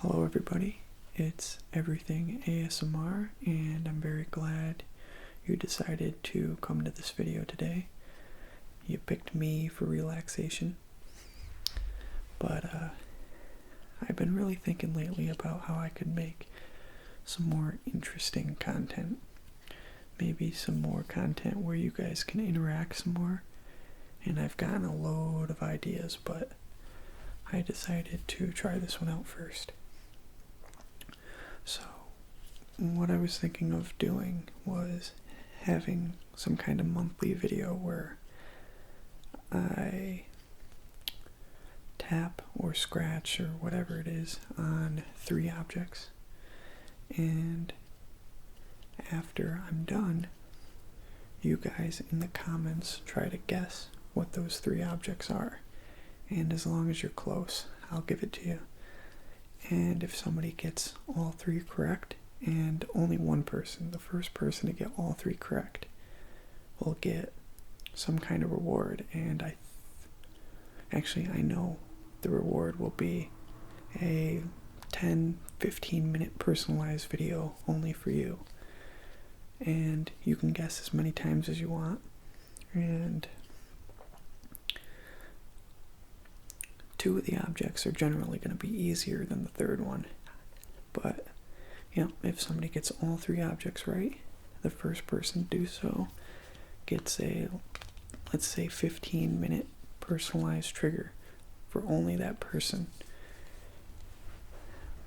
Hello everybody, it's Everything ASMR, and I'm very glad you decided to come to this video today. You picked me for relaxation, but I've been really thinking lately about how I could make some more interesting content. Maybe some more content where you guys can interact some more, and I've gotten a load of ideas, but I decided to try this one out first. So, what I was thinking of doing was having some kind of monthly video where I tap or scratch or whatever it is on 3 objects, and after I'm done, you guys in the comments try to guess what those 3 objects are, and as long as you're close, I'll give it to you. And if somebody gets all 3 correct, and only one person, the first person to get all 3 correct, will get some kind of reward. And I know the reward will be a 10-15 minute personalized video only for you. And you can guess as many times as you want. And 2 of the objects are generally going to be easier than the third one. But, if somebody gets all 3 objects right, the first person to do so gets a, let's say, 15-minute personalized trigger for only that person.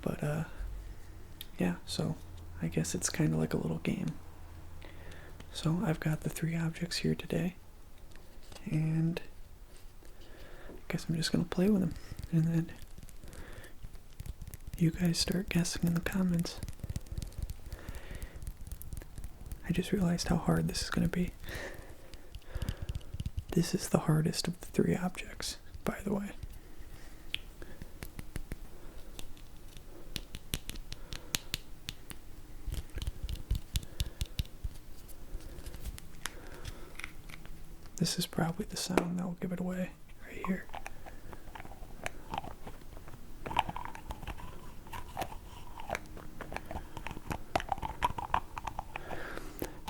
But, so I guess it's kind of like a little game. So I've got the 3 objects here today, and I guess I'm just going to play with them, and then you guys start guessing in the comments. I just realized how hard this is going to be. This is the hardest of the 3 objects, by the way. This is probably the sound that will give it away, right here.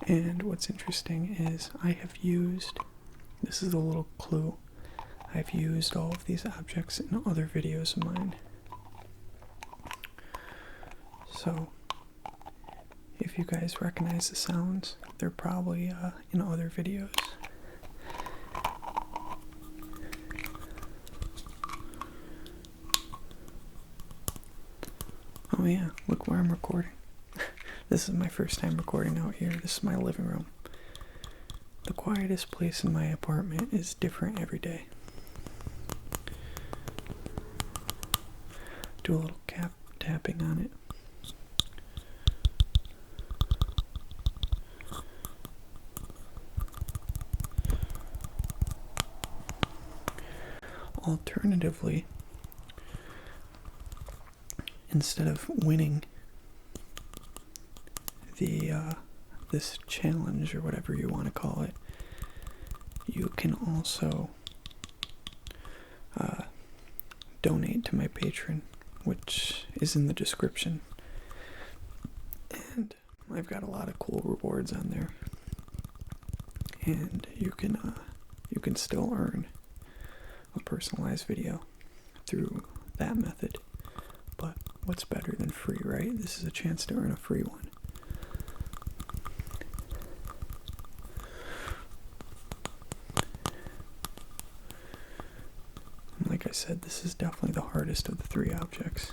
And what's interesting is this is a little clue, I've used all of these objects in other videos of mine. So, if you guys recognize the sounds, they're probably in other videos. Oh yeah, look where I'm recording. This is my first time recording out here. This is my living room. The quietest place in my apartment is different every day. Do a little tapping on it. Alternatively, instead of winning this challenge, or whatever you want to call it, you can also donate to my Patreon, which is in the description. And I've got a lot of cool rewards on there, and you can still earn a personalized video through that method. But what's better than free, right? This is a chance to earn a free one. Like I said, this is definitely the hardest of the 3 objects.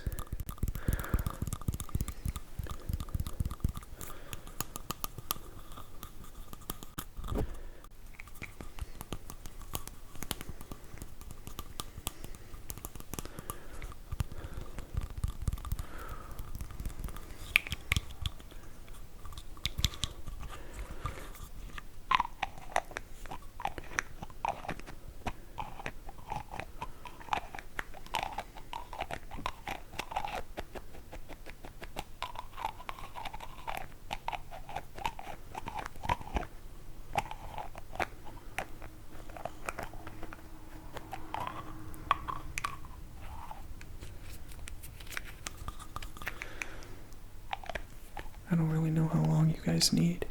I don't really know how long you guys need,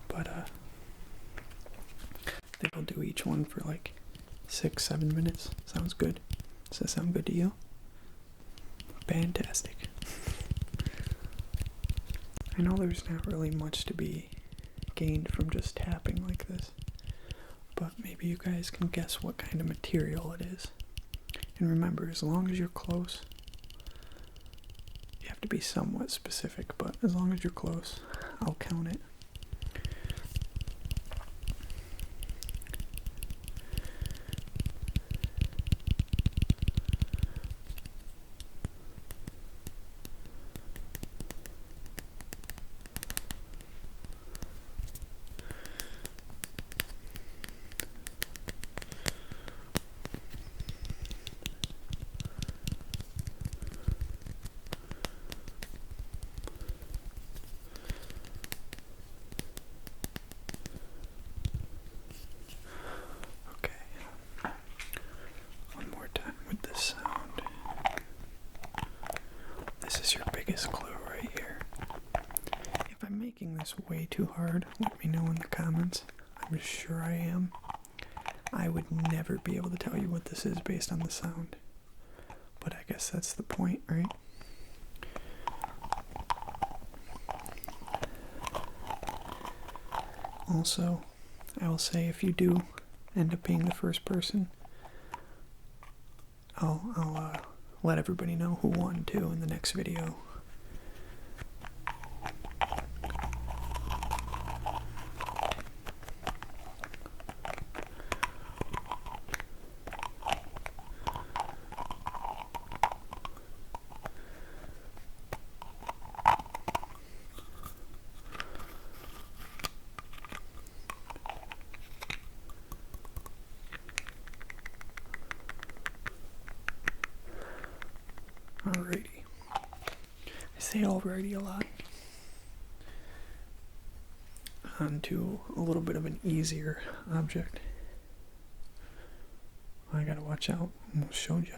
but I think I'll do each one for like 6-7 minutes. Sounds good. Does that sound good to you? Fantastic. I know there's not really much to be gained from just tapping like this, but maybe you guys can guess what kind of material it is. And remember, as long as you're close, you have to be somewhat specific, but as long as you're close, I'll count it. Clue right here. If I'm making this way too hard, let me know in the comments. I'm sure I am. I would never be able to tell you what this is based on the sound. But I guess that's the point, right? Also, I will say if you do end up being the first person, I'll let everybody know who won too in the next video. Alrighty. I say alrighty a lot. On to a little bit of an easier object. I gotta watch out. Almost showed you.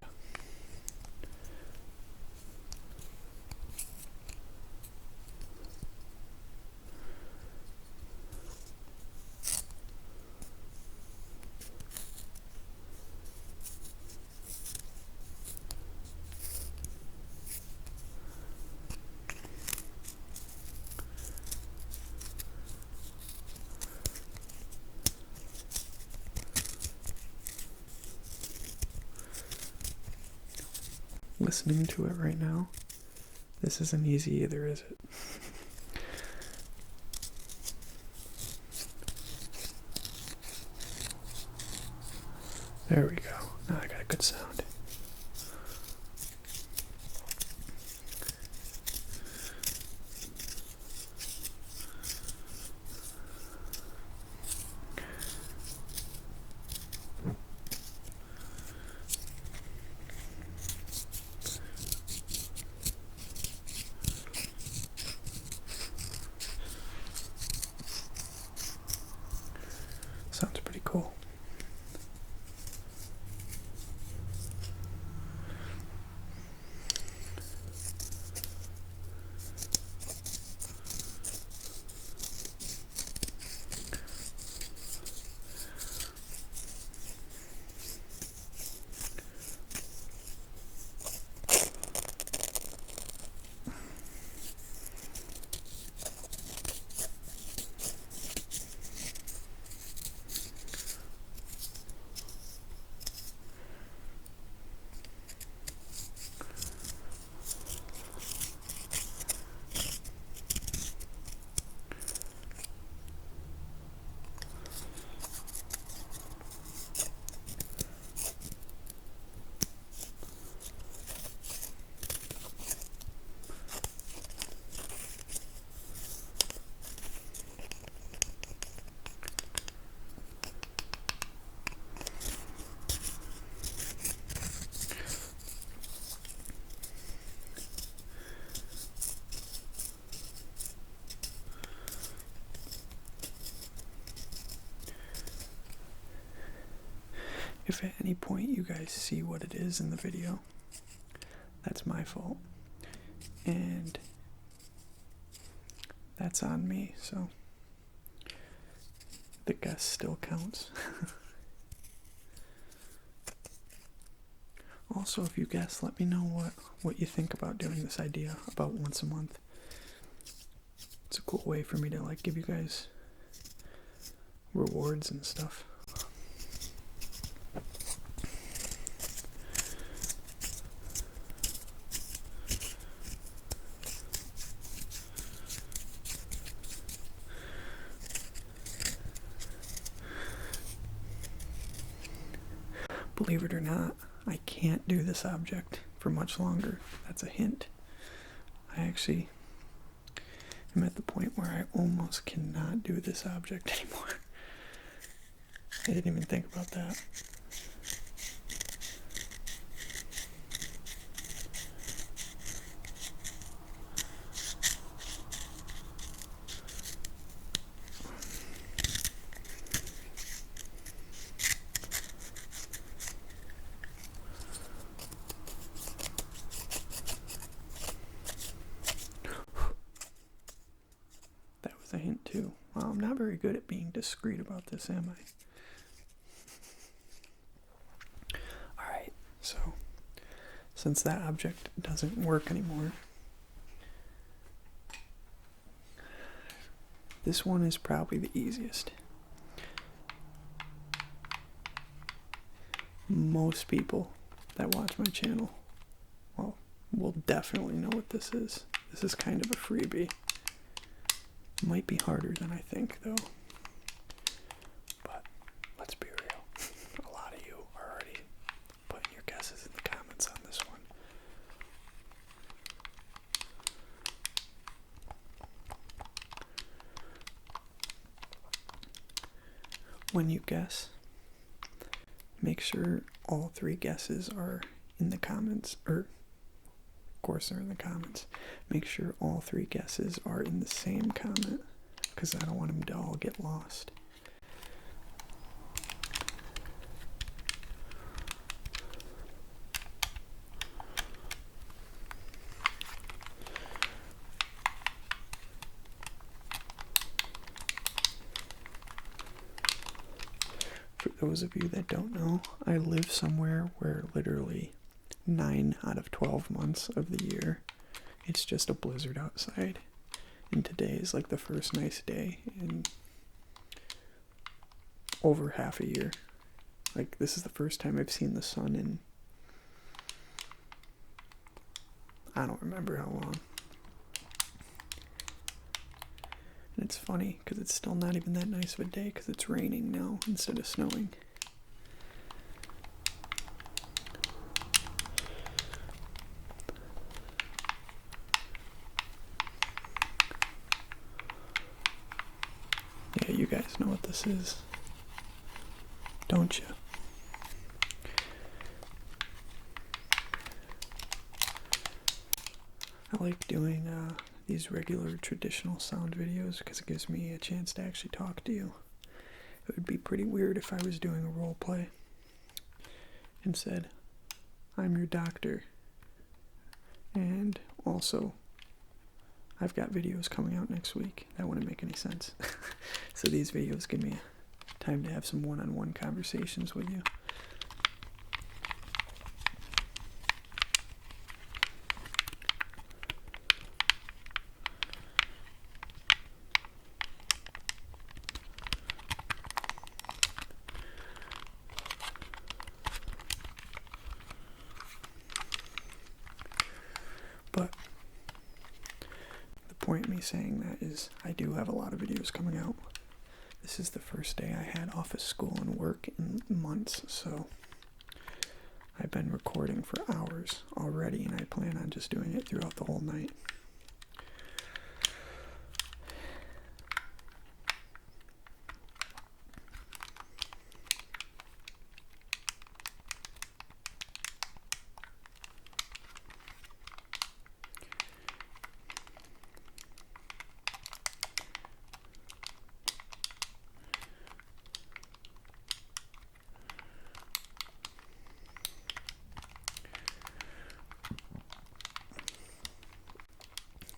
Listening to it right now, this isn't easy either, is it? There we go. Now I got a good sound. Sounds pretty cool. If at any point you guys see what it is in the video, that's my fault. And that's on me, so the guess still counts. Also, if you guess, let me know what you think about doing this idea about once a month. It's a cool way for me to like give you guys rewards and stuff. Believe it or not, I can't do this object for much longer. That's a hint. I actually am at the point where I almost cannot do this object anymore. I didn't even think about that. That was a hint too. Well, I'm not very good at being discreet about this, am I? Alright, so since that object doesn't work anymore, this one is probably the easiest. Most people that watch my channel, well, will definitely know what this is. This is kind of a freebie. Might be harder than I think, though. But let's be real. A lot of you are already putting your guesses in the comments on this one. When you guess, make sure all three guesses are in the comments, or of course they're in the comments. Make sure all three guesses are in the same comment, because I don't want them to all get lost. For those of you that don't know, I live somewhere where literally 9 out of 12 months of the year, it's just a blizzard outside. And today is like the first nice day in over half a year. Like, this is the first time I've seen the sun in, I don't remember how long. And it's funny because it's still not even that nice of a day because it's raining now instead of snowing. Yeah, you guys know what this is, don't you? I like doing these regular traditional sound videos because it gives me a chance to actually talk to you. It would be pretty weird if I was doing a role play and said, I'm your doctor, and also I've got videos coming out next week. That wouldn't make any sense. So these videos give me time to have some one-on-one conversations with you. But the point of me saying that is I do have a lot of videos coming out. This is the first day I had off of school and work in months, so I've been recording for hours already, and I plan on just doing it throughout the whole night.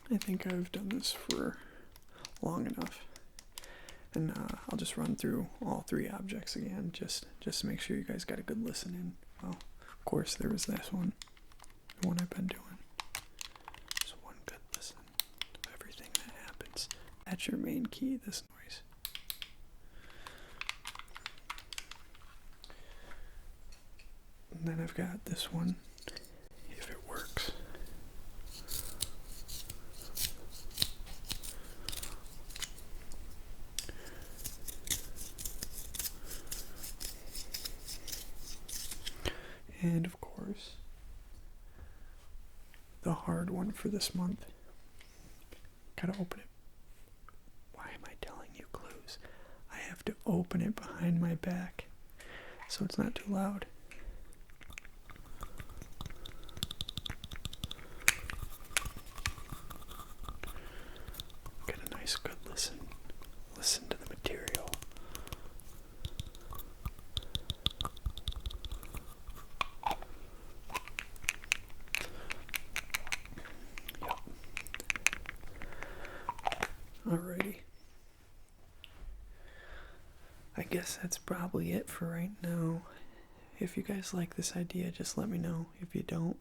I think I've done this for long enough. And I'll just run through all 3 objects again, just to make sure you guys got a good listen in. Well, of course, there was this one, the one I've been doing. Just one good listen to everything that happens. That's your main key, this noise. And then I've got this one, if it works. And of course, the hard one for this month. Gotta open it. Why am I telling you clues? I have to open it behind my back so it's not too loud. Get a nice good listen. Listen to the material. Yep. Alrighty. I guess that's probably it for right now. If you guys like this idea, just let me know. If you don't,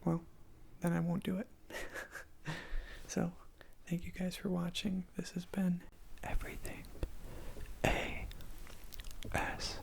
well, then I won't do it. So, thank you guys for watching. This has been Everything AS.